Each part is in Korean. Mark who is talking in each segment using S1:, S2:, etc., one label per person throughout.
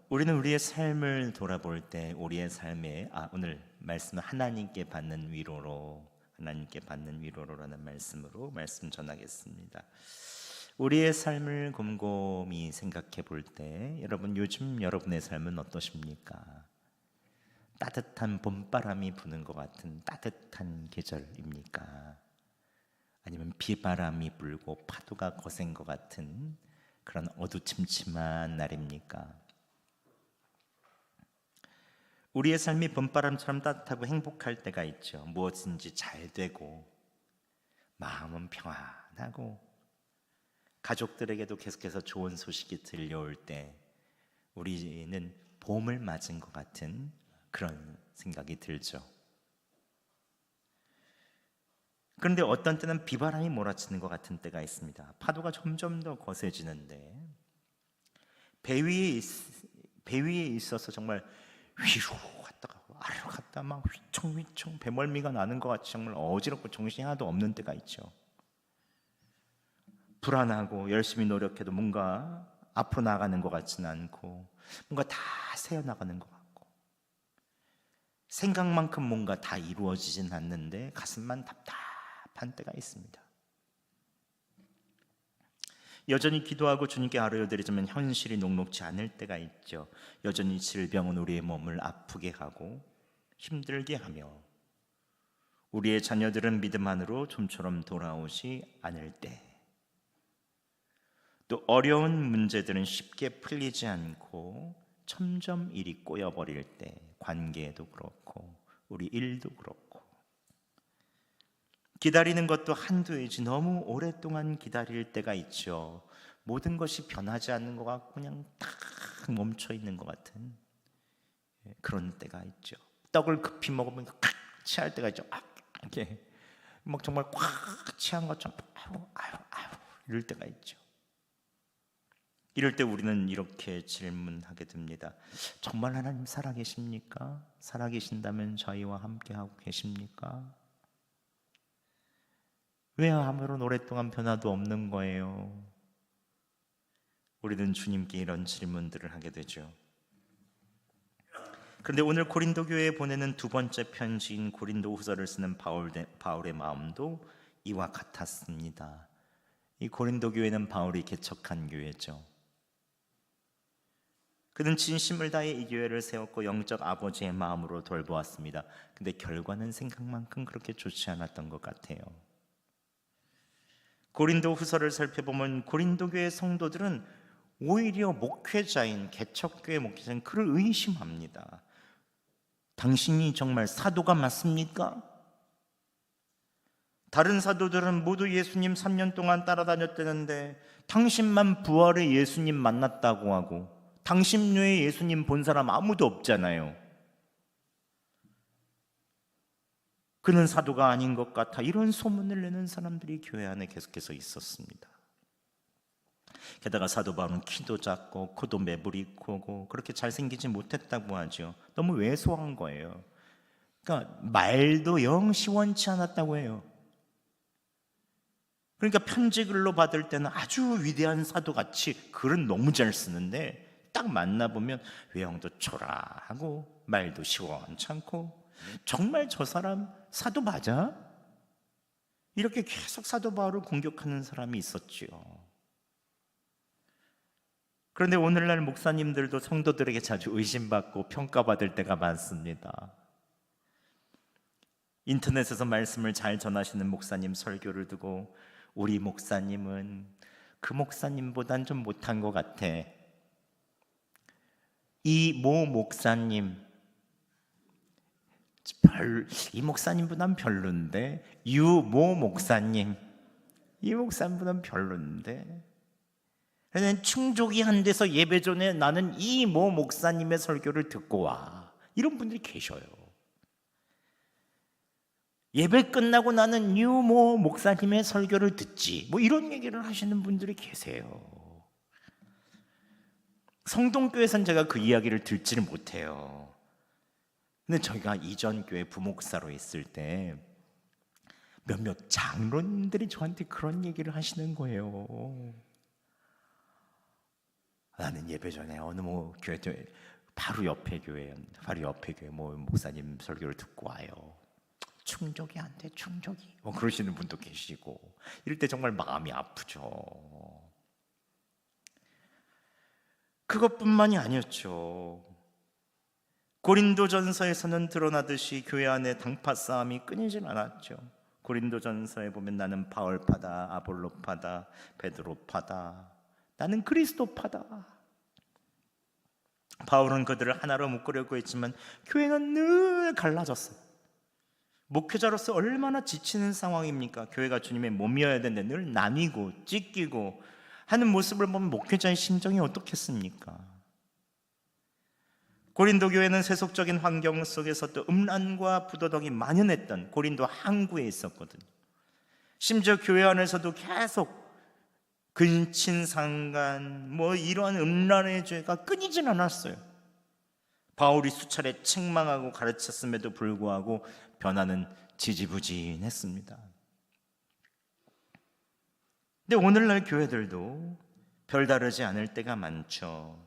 S1: 우리는 우리의 삶을 돌아볼 때 우리의 삶에 오늘 말씀은 하나님께 받는 위로로라는 말씀으로 말씀 전하겠습니다. 우리의 삶을 곰곰이 생각해 볼 때 여러분, 요즘 여러분의 삶은 어떠십니까? 따뜻한 봄바람이 부는 것 같은 따뜻한 계절입니까? 아니면 비바람이 불고 파도가 거센 것 같은 그런 어두침침한 날입니까? 우리의 삶이 봄바람처럼 따뜻하고 행복할 때가 있죠. 무엇인지 잘 되고 마음은 평안하고 가족들에게도 계속해서 좋은 소식이 들려올 때 우리는 봄을 맞은 것 같은 그런 생각이 들죠. 그런데 어떤 때는 비바람이 몰아치는 것 같은 때가 있습니다. 파도가 점점 더 거세지는데 배 위에 있어서 정말 위로 갔다가 아래로 갔다 막 휘청휘청 배멀미가 나는 것 같이 정말 어지럽고 정신이 하나도 없는 때가 있죠. 불안하고 열심히 노력해도 뭔가 앞으로 나가는 것 같지는 않고 뭔가 다 새어나가는 것 같고 생각만큼 뭔가 다 이루어지진 않는데 가슴만 답답한 때가 있습니다. 여전히 기도하고 주님께 아뢰어드리지만 현실이 녹록지 않을 때가 있죠. 여전히 질병은 우리의 몸을 아프게 하고 힘들게 하며 우리의 자녀들은 믿음 안으로 좀처럼 돌아오지 않을 때, 또 어려운 문제들은 쉽게 풀리지 않고 점점 일이 꼬여버릴 때, 관계도 그렇고 우리 일도 그렇고 기다리는 것도 한두이지 너무 오랫동안 기다릴 때가 있죠. 모든 것이 변하지 않는 것 같고 그냥 딱 멈춰 있는 것 같은 그런 때가 있죠. 떡을 급히 먹으면 꽉 취할 때가 있죠. 이렇게 막 정말 꽉 취한 것처럼 아유 이럴 때가 있죠. 이럴 때 우리는 이렇게 질문하게 됩니다. 정말 하나님 살아계십니까? 살아계신다면 저희와 함께하고 계십니까? 왜 아무런 오랫동안 변화도 없는 거예요? 우리는 주님께 이런 질문들을 하게 되죠. 그런데 오늘 고린도 교회에 보내는 두 번째 편지인 고린도 후서를 쓰는 바울의 마음도 이와 같았습니다. 이 고린도 교회는 바울이 개척한 교회죠. 그는 진심을 다해 이 교회를 세웠고 영적 아버지의 마음으로 돌보았습니다. 근데 결과는 생각만큼 그렇게 좋지 않았던 것 같아요. 고린도 후서를 살펴보면 고린도 교회 성도들은 오히려 목회자인 개척교회 목회자인 그를 의심합니다. 당신이 정말 사도가 맞습니까? 다른 사도들은 모두 예수님 3년 동안 따라다녔다는데 당신만 부활의 예수님 만났다고 하고 당신 외에 예수님 본 사람 아무도 없잖아요. 그는 사도가 아닌 것 같아. 이런 소문을 내는 사람들이 교회 안에 계속해서 있었습니다. 게다가 사도 바울은 키도 작고 코도 매부리 크고 그렇게 잘생기지 못했다고 하죠. 너무 왜소한 거예요. 그러니까 말도 영 시원치 않았다고 해요. 그러니까 편지글로 받을 때는 아주 위대한 사도같이 글은 너무 잘 쓰는데 딱 만나보면 외형도 초라하고 말도 시원찮고 정말 저 사람 사도 맞아? 이렇게 계속 사도 바울을 공격하는 사람이 있었지요. 그런데 오늘날 목사님들도 성도들에게 자주 의심받고 평가받을 때가 많습니다. 인터넷에서 말씀을 잘 전하시는 목사님 설교를 두고 우리 목사님은 그 목사님보단 좀 못한 것 같아. 이 목사님 이 목사님보단 별론데 목사님 이 목사님보단 별론데 그래서 충족이 안 돼서 예배 전에 나는 이 목사님의 설교를 듣고 와. 이런 분들이 계셔요. 예배 끝나고 나는 목사님의 설교를 듣지. 이런 얘기를 하시는 분들이 계세요. 성동교회에서는 제가 그 이야기를 듣지를 못해요. 근데 저희가 이전 교회 부목사로 있을 때 몇몇 장로님들이 저한테 그런 얘기를 하시는 거예요. 나는 예배 전에 어느 뭐 교회 바로 옆에 교회 뭐 목사님 설교를 듣고 와요. 충족이 안 돼, 충족이. 뭐 그러시는 분도 계시고, 이럴 때 정말 마음이 아프죠. 그것뿐만이 아니었죠. 고린도전서에서는 드러나듯이 교회 안에 당파 싸움이 끊이질 않았죠. 고린도전서에 보면 나는 바울파다, 아볼로파다, 베드로파다, 나는 그리스도파다. 바울은 그들을 하나로 묶으려고 했지만 교회는 늘 갈라졌어요. 목회자로서 얼마나 지치는 상황입니까? 교회가 주님의 몸이어야 되는데 늘 나뉘고 찢기고 하는 모습을 보면 목회자의 심정이 어떻겠습니까? 고린도 교회는 세속적인 환경 속에서 또 음란과 부도덕이 만연했던 고린도 항구에 있었거든요. 심지어 교회 안에서도 계속 근친상간 뭐 이러한 음란의 죄가 끊이진 않았어요. 바울이 수차례 책망하고 가르쳤음에도 불구하고 변화는 지지부진했습니다. 근데 오늘날 교회들도 별다르지 않을 때가 많죠.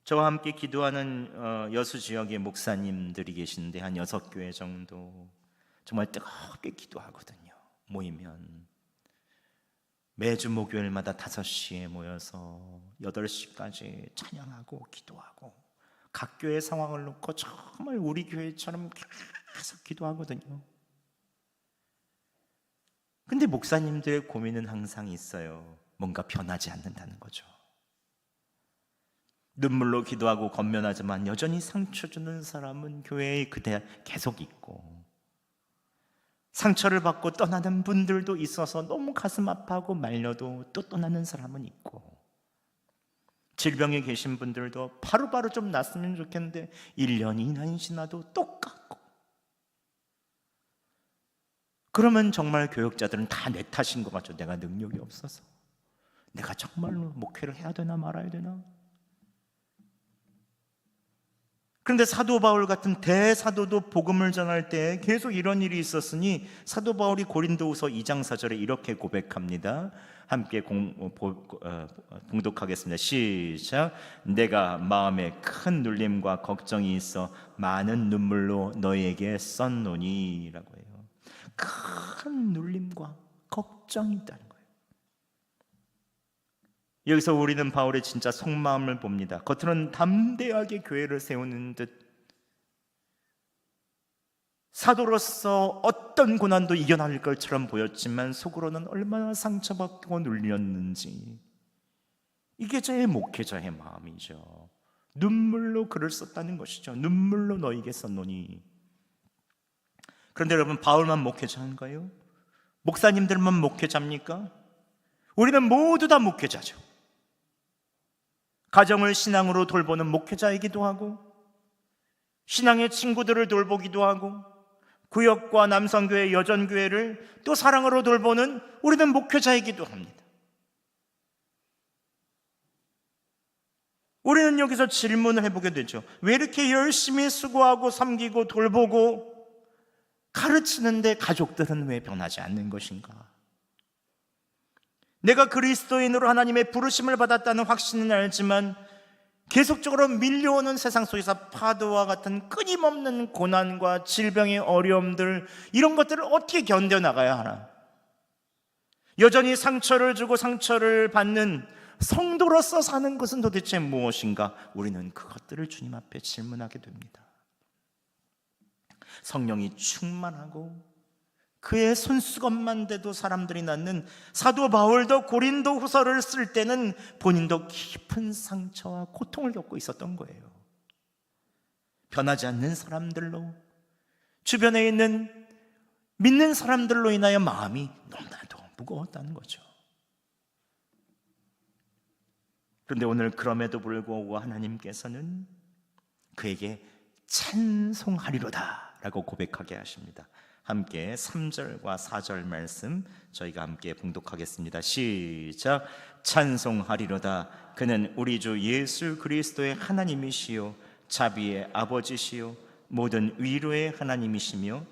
S1: 저와 함께 기도하는 여수 지역의 목사님들이 계신데 한 6교회 정도 정말 뜨겁게 기도하거든요. 모이면 매주 목요일마다 5시에 모여서 8시까지 찬양하고 기도하고 각 교회 상황을 놓고 정말 우리 교회처럼 계속 기도하거든요. 근데 목사님들의 고민은 항상 있어요. 뭔가 변하지 않는다는 거죠. 눈물로 기도하고 권면하지만 여전히 상처 주는 사람은 교회에 그대 계속 있고, 상처를 받고 떠나는 분들도 있어서 너무 가슴 아파하고 말려도 또 떠나는 사람은 있고, 질병에 계신 분들도 바로바로 좀 낫으면 좋겠는데 1년, 2년이 지나도 똑같고, 그러면 정말 교역자들은 다 내 탓인 것 같죠. 내가 능력이 없어서, 내가 정말로 목회를 해야 되나 말아야 되나. 그런데 사도 바울 같은 대사도도 복음을 전할 때 계속 이런 일이 있었으니 사도 바울이 고린도후서 2장 4절에 이렇게 고백합니다. 함께 봉독하겠습니다. 시작. 내가 마음에 큰 눌림과 걱정이 있어 많은 눈물로 너희에게 썼노니 라고 해요. 큰 눌림과 걱정이 있다는 거예요. 여기서 우리는 바울의 진짜 속마음을 봅니다. 겉으로는 담대하게 교회를 세우는 듯 사도로서 어떤 고난도 이겨낼 것처럼 보였지만 속으로는 얼마나 상처받고 눌렸는지, 이게 제 목회자의 마음이죠. 눈물로 글을 썼다는 것이죠. 눈물로 너희에게 썼노니. 그런데 여러분, 바울만 목회자인가요? 목사님들만 목회자입니까? 우리는 모두 다 목회자죠. 가정을 신앙으로 돌보는 목회자이기도 하고, 신앙의 친구들을 돌보기도 하고, 구역과 남성교회, 여전교회를 또 사랑으로 돌보는 우리는 목회자이기도 합니다. 우리는 여기서 질문을 해보게 되죠. 왜 이렇게 열심히 수고하고 섬기고 돌보고 가르치는데 가족들은 왜 변하지 않는 것인가? 내가 그리스도인으로 하나님의 부르심을 받았다는 확신은 알지만 계속적으로 밀려오는 세상 속에서 파도와 같은 끊임없는 고난과 질병의 어려움들, 이런 것들을 어떻게 견뎌나가야 하나? 여전히 상처를 주고 상처를 받는 성도로서 사는 것은 도대체 무엇인가? 우리는 그것들을 주님 앞에 질문하게 됩니다. 성령이 충만하고 그의 손수건만 돼도 사람들이 낳는 사도 바울도 고린도 후서를 쓸 때는 본인도 깊은 상처와 고통을 겪고 있었던 거예요. 변하지 않는 사람들로, 주변에 있는 믿는 사람들로 인하여 마음이 너무나도 무거웠다는 거죠. 그런데 오늘 그럼에도 불구하고 하나님께서는 그에게 찬송하리로다 라고 고백하게 하십니다. 함께 3절과 4절 말씀 저희가 함께 봉독하겠습니다. 시작. 찬송하리로다. 그는 우리 주 예수 그리스도의 하나님이시요 자비의 아버지시요 모든 위로의 하나님이시며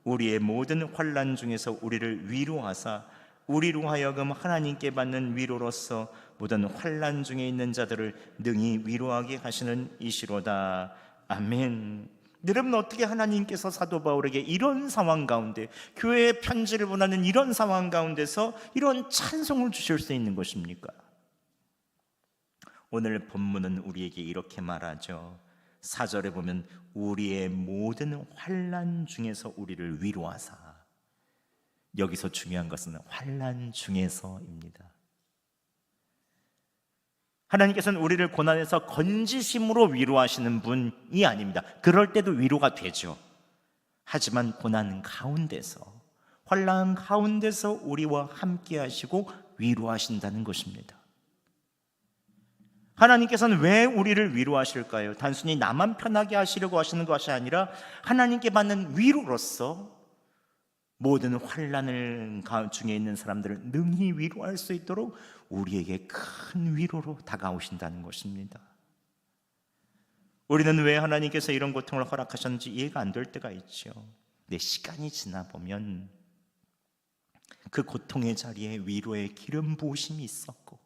S1: 우리의 모든 환난 중에서 우리를 위로하사 우리로 하여금 하나님께 받는 위로로서 모든 환난 중에 있는 자들을 능히 위로하게 하시는 이시로다. 아멘. 여러분, 어떻게 하나님께서 사도 바울에게 이런 상황 가운데, 교회의 편지를 원하는 이런 상황 가운데서 이런 찬송을 주실 수 있는 것입니까? 오늘 본문은 우리에게 이렇게 말하죠. 4절에 보면 우리의 모든 환난 중에서 우리를 위로하사. 여기서 중요한 것은 환난 중에서입니다. 하나님께서는 우리를 고난에서 건지심으로 위로하시는 분이 아닙니다. 그럴 때도 위로가 되죠. 하지만 고난 가운데서, 환난 가운데서 우리와 함께 하시고 위로하신다는 것입니다. 하나님께서는 왜 우리를 위로하실까요? 단순히 나만 편하게 하시려고 하시는 것이 아니라 하나님께 받는 위로로서 모든 환난을 중에 있는 사람들을 능히 위로할 수 있도록 우리에게 큰 위로로 다가오신다는 것입니다. 우리는 왜 하나님께서 이런 고통을 허락하셨는지 이해가 안 될 때가 있죠. 근데 시간이 지나 보면 그 고통의 자리에 위로의 기름 부으심이 있었고,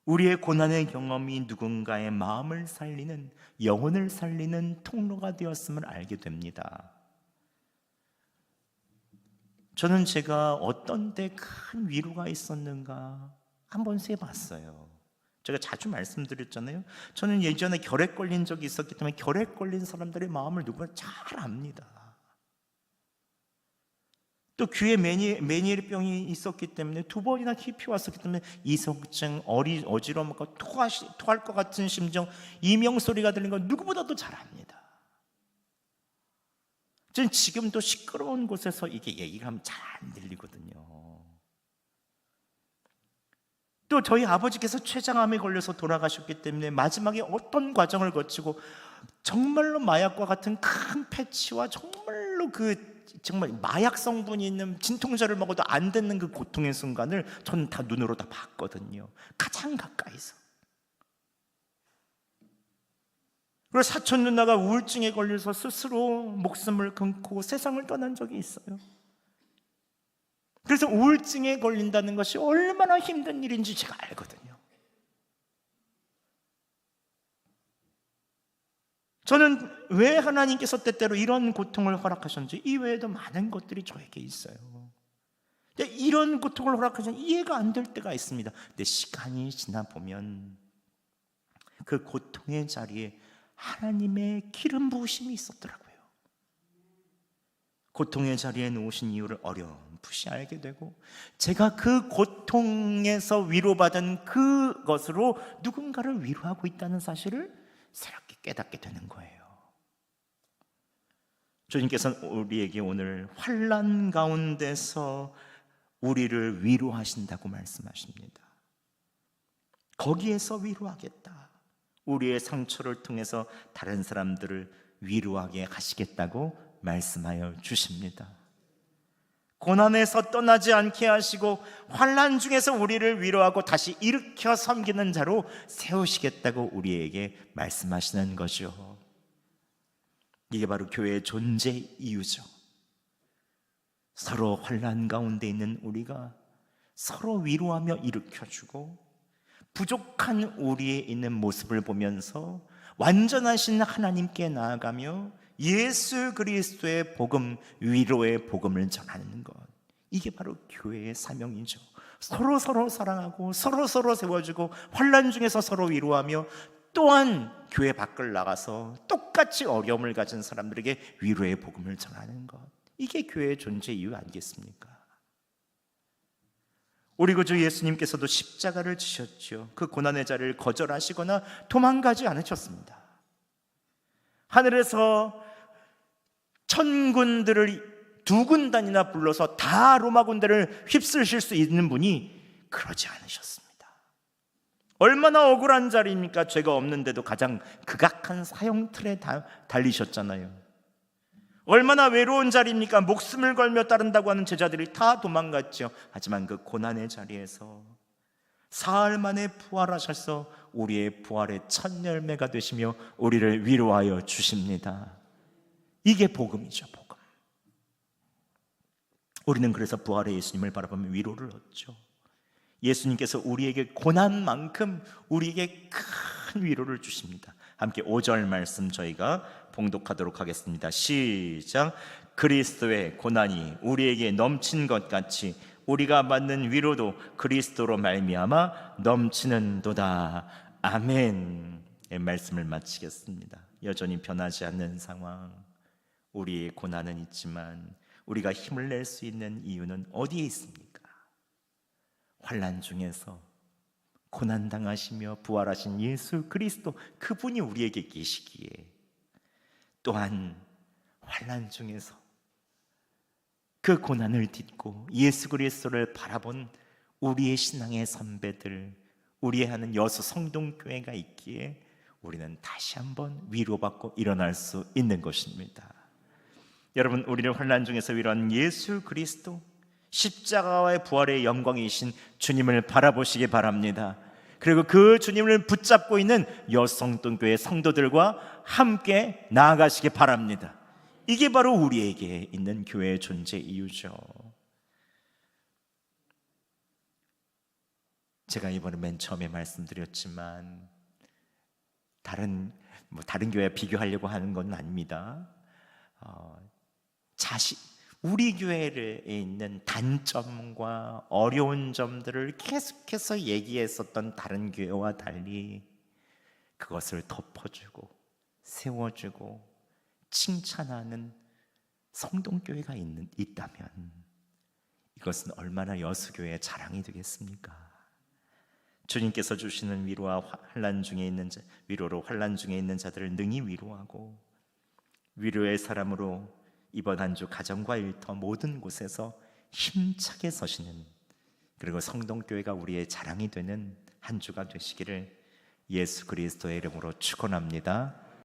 S1: 우리의 고난의 경험이 누군가의 마음을 살리는, 영혼을 살리는 통로가 되었음을 알게 됩니다. 저는 제가 어떤 때 큰 위로가 있었는가 한번 세봤어요. 제가 자주 말씀드렸잖아요. 저는 예전에 결핵 걸린 적이 있었기 때문에 결핵 걸린 사람들의 마음을 누구나 잘 압니다. 또 귀에 메니엘병이 있었기 때문에 2번이나 깊이 왔었기 때문에 이석증, 어지러움과 토할 것 같은 심정, 이명소리가 들리는 건 누구보다도 잘 압니다. 저는 지금도 시끄러운 곳에서 이게 얘기가 하면 잘 안 들리거든요. 또 저희 아버지께서 췌장암에 걸려서 돌아가셨기 때문에 마지막에 어떤 과정을 거치고 정말로 마약과 같은 큰 패치와 정말로 정말 마약 성분이 있는 진통제를 먹어도 안 되는 그 고통의 순간을 저는 다 눈으로 다 봤거든요. 가장 가까이서. 그리고 사촌 누나가 우울증에 걸려서 스스로 목숨을 끊고 세상을 떠난 적이 있어요. 그래서 우울증에 걸린다는 것이 얼마나 힘든 일인지 제가 알거든요. 저는 왜 하나님께서 때때로 이런 고통을 허락하셨는지 이외에도 많은 것들이 저에게 있어요. 근데 이런 고통을 허락하시면 이해가 안 될 때가 있습니다. 근데 시간이 지나 보면 그 고통의 자리에 하나님의 기름 부으심이 있었더라고요. 고통의 자리에 놓으신 이유를 어렴풋이 알게 되고, 제가 그 고통에서 위로받은 그것으로 누군가를 위로하고 있다는 사실을 새롭게 깨닫게 되는 거예요. 주님께서는 우리에게 오늘 환난 가운데서 우리를 위로하신다고 말씀하십니다. 거기에서 위로하겠다. 우리의 상처를 통해서 다른 사람들을 위로하게 하시겠다고 말씀하여 주십니다. 고난에서 떠나지 않게 하시고 환난 중에서 우리를 위로하고 다시 일으켜 섬기는 자로 세우시겠다고 우리에게 말씀하시는 거죠. 이게 바로 교회의 존재 이유죠. 서로 환난 가운데 있는 우리가 서로 위로하며 일으켜주고, 부족한 우리에 있는 모습을 보면서 완전하신 하나님께 나아가며 예수 그리스도의 복음, 위로의 복음을 전하는 것, 이게 바로 교회의 사명이죠. 서로 사랑하고 서로 세워주고 환난 중에서 서로 위로하며, 또한 교회 밖을 나가서 똑같이 어려움을 가진 사람들에게 위로의 복음을 전하는 것, 이게 교회의 존재 이유 아니겠습니까? 우리 구주 예수님께서도 십자가를 지셨죠. 그 고난의 자리를 거절하시거나 도망가지 않으셨습니다. 하늘에서 천군들을 2군단이나 불러서 다 로마 군대를 휩쓸실 수 있는 분이 그러지 않으셨습니다. 얼마나 억울한 자리입니까? 죄가 없는데도 가장 극악한 사형 틀에 달리셨잖아요. 얼마나 외로운 자리입니까? 목숨을 걸며 따른다고 하는 제자들이 다 도망갔죠. 하지만 그 고난의 자리에서 사흘 만에 부활하셔서 우리의 부활의 첫 열매가 되시며 우리를 위로하여 주십니다. 이게 복음이죠, 복음. 우리는 그래서 부활의 예수님을 바라보며 위로를 얻죠. 예수님께서 우리에게 고난만큼 우리에게 큰 위로를 주십니다. 함께 5절 말씀 저희가 봉독하도록 하겠습니다. 시작. 그리스도의 고난이 우리에게 넘친 것 같이 우리가 받는 위로도 그리스도로 말미암아 넘치는도다. 아멘. 말씀을 마치겠습니다. 여전히 변하지 않는 상황, 우리의 고난은 있지만 우리가 힘을 낼 수 있는 이유는 어디에 있습니까? 환난 중에서 고난당하시며 부활하신 예수 그리스도, 그분이 우리에게 계시기에, 또한 환난 중에서 그 고난을 딛고 예수 그리스도를 바라본 우리의 신앙의 선배들, 우리의 하는 여수 성동교회가 있기에 우리는 다시 한번 위로받고 일어날 수 있는 것입니다. 여러분, 우리를 환난 중에서 위로한 예수 그리스도, 십자가와의 부활의 영광이신 주님을 바라보시기 바랍니다. 그리고 그 주님을 붙잡고 있는 여성동교회 성도들과 함께 나아가시기 바랍니다. 이게 바로 우리에게 있는 교회의 존재 이유죠. 제가 이번에 맨 처음에 말씀드렸지만 다른 교회와 비교하려고 하는 건 아닙니다. 우리 교회에 있는 단점과 어려운 점들을 계속해서 얘기했었던 다른 교회와 달리 그것을 덮어주고 세워주고 칭찬하는 성동교회가 있다면 이것은 얼마나 여수교회의 자랑이 되겠습니까? 주님께서 주시는 위로와 환난 중에 있는 위로로 환난 중에 있는 자들을 능히 위로하고 위로의 사람으로 이번 한 주 가정과 일터 모든 곳에서 힘차게 서시는, 그리고 성동교회가 우리의 자랑이 되는 한 주가 되시기를 예수 그리스도의 이름으로 축원합니다.